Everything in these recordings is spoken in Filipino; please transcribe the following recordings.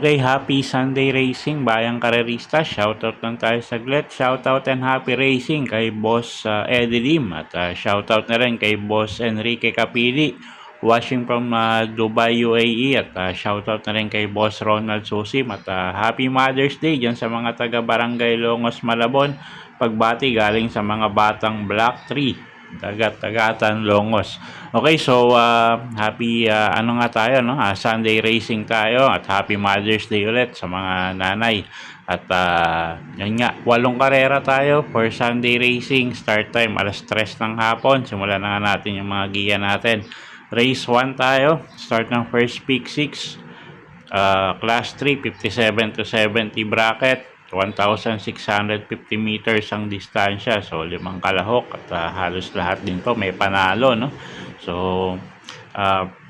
Okay, happy Sunday racing, bayang karerista. Shoutout lang tayo saglit. Shoutout and happy racing kay Boss Eddie Lim. At shoutout na rin kay Boss Enrique Capili, watching from Dubai, UAE. At shoutout na rin kay Boss Ronald Susim. At happy Mother's Day dyan sa mga taga Barangay Longos, Malabon. Pagbati galing sa mga batang Black Tree, Tagatan, Longos. Okay, so happy ano nga tayo, no? Sunday racing tayo at happy Mother's Day ulit sa mga nanay. At yun nga, 8 karera tayo for Sunday racing. Start time alas 3 ng hapon. Simulan na nga natin yung mga giya natin. Race 1 tayo. Start ng first pick 6. Class 3, 57 to 70 bracket. 1,650 meters ang distansya. So, 5 kalahok at halos lahat din to may panalo, no? So,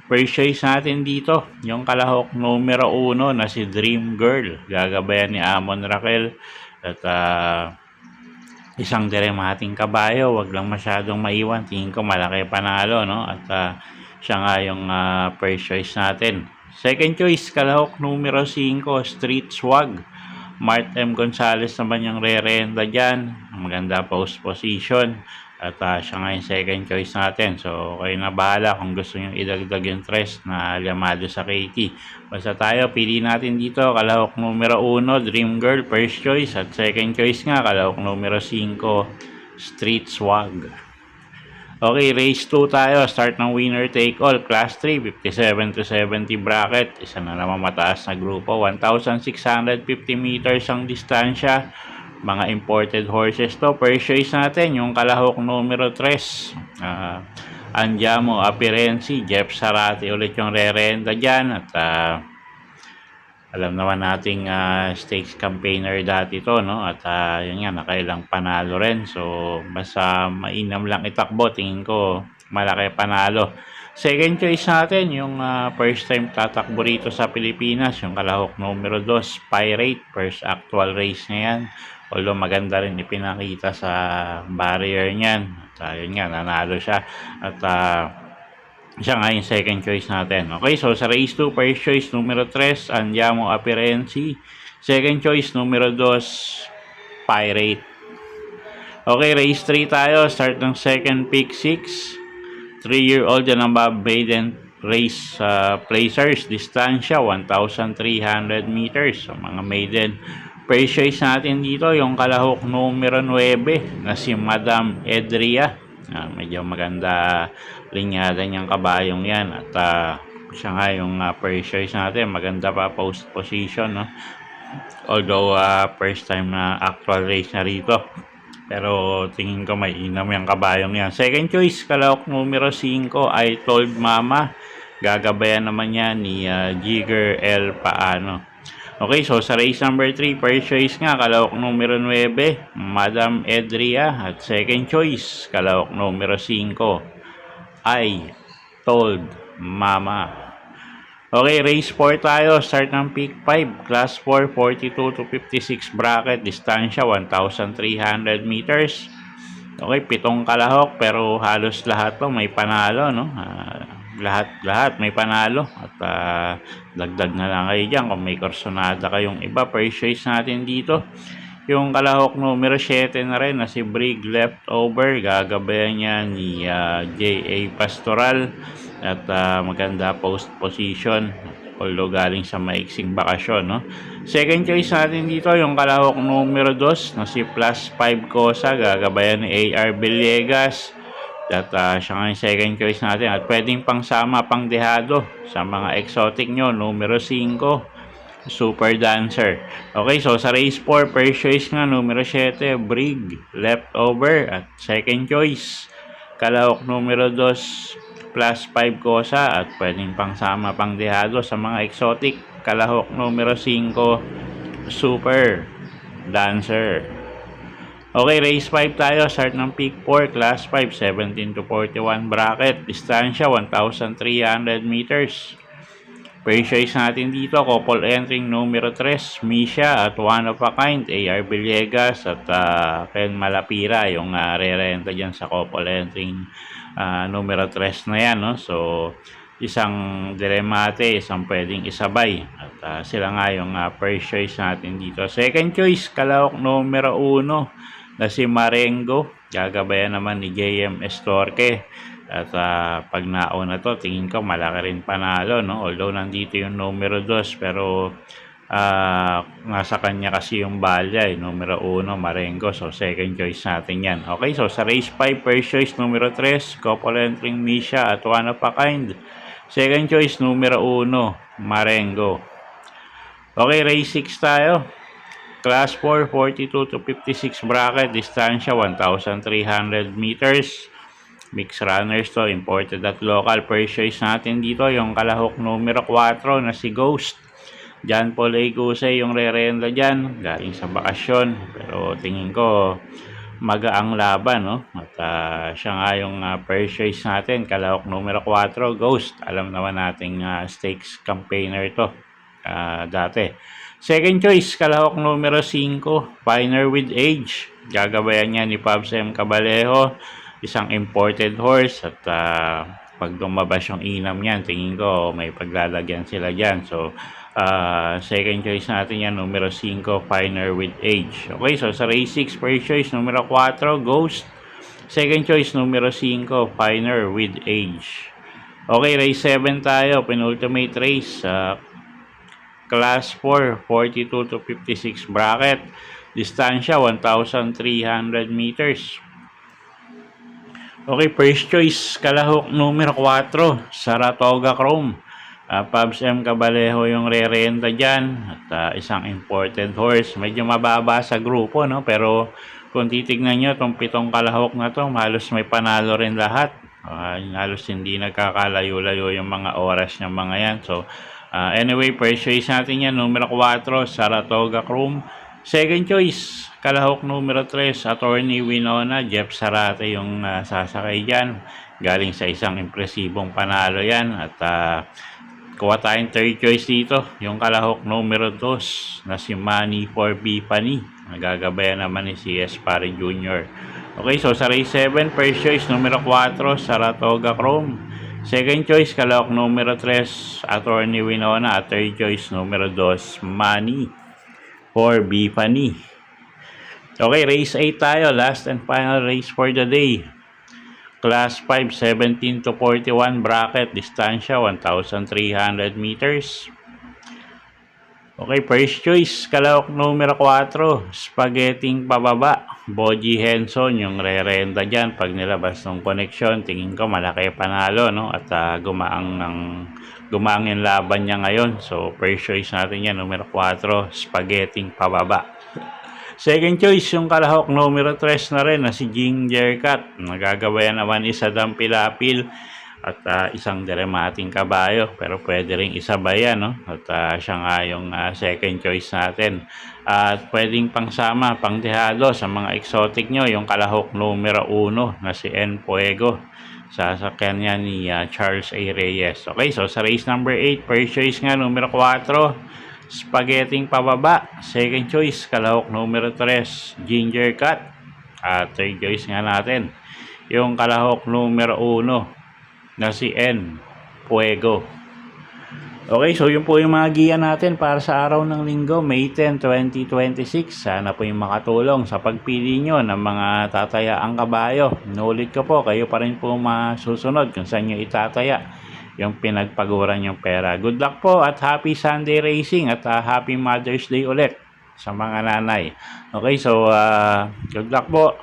first choice natin dito, yung kalahok numero 1 na si Dream Girl. Gagabayan ni Amon Raquel. At isang diremating kabayo. Wag lang masyadong maiwan. Tingin ko malaki panalo, no? At siya nga yung first choice natin. Second choice, kalahok numero 5, Street Swag. Mart M. Gonzalez naman yung re-renta dyan. Maganda post position. At siya nga yung second choice natin. So, kayo na bahala kung gusto nyo idagdag yung tres na Llamado sa KT. Basta tayo, pili natin dito. Kalahok numero 1, Dream Girl, first choice. At second choice nga, kalahok numero 5, Street Swag. Okay, race 2 tayo. Start ng winner take all. Class 3, 57 to 70 bracket. Isa na naman mataas na grupo. 1,650 meters ang distansya. Mga imported horses to. First choice natin, yung kalahok numero 3. Andiamo Apirensi, Jeff Sarati ulit yung re-renta dyan. At alam naman nating stakes campaigner dati to, no? At yun nga, nakailang panalo rin. So, basta mainam lang itakbo, tingin ko malaki panalo. Second choice natin, yung first time tatakbo rito sa Pilipinas, yung kalahok numero 2, Pirate. First actual race na yan. Although maganda rin ipinakita sa barrier niyan. At yun nga, nanalo siya. At siya nga yung second choice natin. Okay, so sa race 2, first choice numero 3, Andiamo Apirensi. Second choice numero 2, Pirate. Okay, race 3 tayo. Start ng second pick 6. 3-year-old and above maiden race placers. Distansya 1,300 meters. So, mga maiden. First choice natin dito, yung kalahok numero 9 na si Madam Edria. Medyo maganda linyada niyang kabayong yan. At siya nga yung first choice natin. Maganda pa post position, no? Although first time na actual race na rito. Pero tingin ko may inam yung kabayong yan. Second choice, kalahok numero 5, I Told Mama. Gagabayan naman yan ni Jigger L. Paano. Okay, so sa race number 3, first choice nga, kalahok numero 9, Madam Edria. At second choice, kalahok numero 5, I Told Mama. Okay, race 4 tayo. Start ng pick 5. Class 4, 42 to 56 bracket. Distansya, 1,300 meters. Okay, 7 kalahok, pero halos lahat to may panalo, no? Lahat may panalo. At dagdag na lang kayo dyan kung may korsonada kayong iba. First choice natin dito, yung kalahok numero 7 na rin na si Brig Leftover. Gagabayan niya ni J.A. Pastoral. At maganda post position, although galing sa maiksing bakasyon, no? Second choice natin dito, yung kalahok numero 2 na si Plus 5 Cosa. Gagabayan ni A.R. Villegas. At siya nga yung second choice natin. At pwedeng pang sama, pang dehado sa mga exotic nyo. Numero 5, Super Dancer. Okay, so sa race 4, first choice nga, numero 7, Brig Leftover. At second choice, kalahok numero 2, Plus 5 Cosa. At pwedeng pang sama, pang dehado sa mga exotic. Kalahok numero 5, Super Dancer. Okay, race 5 tayo. Start ng pick 4, class 5, 17 to 41 bracket. Distansya, 1,300 meters. First choice natin dito, couple entering numero 3, Misha at One of a Kind, AR Villegas at Ken Malapira, yung re-renta dyan sa couple entering numero 3 na yan, no? So, isang dilemate, isang pwedeng isabay. At sila nga yung first choice natin dito. Second choice, kalahok numero 1 na si Marengo. Gagabayan naman ni JM Estorque. At pag nauna to, tingin ko malaki rin panalo, no? Although nandito yung numero 2, pero nasa kanya kasi yung balya, numero 1, Marengo. So, second choice natin yan. Okay, so sa race 5, first choice, numero 3, couple entering Misha at One of a Kind. Second choice, numero 1, Marengo. Okay, race 6 tayo. Class 4, 42 to 56 bracket, distansya 1,300 meters. Mixed runners to, imported at local. First choice natin dito, yung kalahok numero 4 na si Ghost. John Paul A. Guse yung re-renda dyan, galing sa bakasyon. Pero tingin ko, magaang laban, no? At siya nga yung first choice natin, kalahok numero 4, Ghost. Alam naman nating stakes campaigner to dati. Second choice, kalahok numero 5, Pioneer with Age. Gagabayan niya ni Pabs M. Cabalejo, isang imported horse. At pag lumabas yung inam niyan, tingin ko may paglalagyan sila dyan. So, second choice natin yan, numero 5, Pioneer with Age. Okay, so sa race 6, first choice, numero 4, Ghost. Second choice, numero 5, Pioneer with Age. Okay, race 7 tayo, penultimate race. Class 4, 42 to 56 bracket. Distansya, 1,300 meters. Okay, first choice, kalahok numero 4, Saratoga Chrome. Pabs M. Cabalejo yung re-renta dyan. At isang imported horse. Medyo mababa sa grupo, no? Pero kung titignan nyo, itong 7 kalahok na to, halos may panalo rin lahat. Halos hindi nagkakalayo-layo yung mga oras ng mga yan. So, anyway, first choice natin yan, numero 4, Saratoga Chrome. Second choice, kalahok numero 3, Attorney Winona. Jeff Sarate yung sasakay dyan. Galing sa isang impresibong panalo yan. At kuha tayong third choice dito, yung kalahok numero 2 na si Manny for Bipani. Nagagabayan naman ni CS Pare Jr. Okay, so sa race 7, first choice numero 4, Saratoga Chrome. Second choice, kalahok numero 3, Attorney Winona. At third choice, numero 2, Manny for Bipani. Okay, race 8 tayo. Last and final race for the day. Class 5, 17 to 41 bracket. Distansya, 1,300 meters. Okay, first choice, kalahok numero 4, Spaghetting pababa. Boji Henson yung re-renta dyan. Pag nilabas ng connection, tingin ko malaki panalo, no? At gumaang yung laban niya ngayon. So, first choice natin yan, numero 4, Spaghetting pababa. Second choice, yung kalahok numero 3 na rin na si Ginger Cat. Nagagabayan naman isa Dampilapil at isang Deremating Kabayo. Pero pwede rin isabayan, no? At siya nga yung second choice natin. At pwedeng pangsama, pangdehado sa mga exotic nyo, yung kalahok numero 1 na si N. Fuego. Sasakyan niya ni Charles A. Reyes. Okay, so sa race number 8, first choice nga, numero 4, Spaghetting pababa. Second choice, kalahok numero 3, Ginger Cat. At third choice nga natin, yung kalahok numero 1 na si N. Fuego. Okay, so yun po yung mga giya natin para sa araw ng linggo, May 10, 2026. Sana po yung makatulong sa pagpili nyo ng mga tatayaang kabayo. Inulit ko po, kayo pa rin po masusunod kung saan nyo itataya yung pinagpaguran yung pera. Good luck po at happy Sunday racing at happy Mother's Day ulit sa mga nanay. Okay, so good luck po.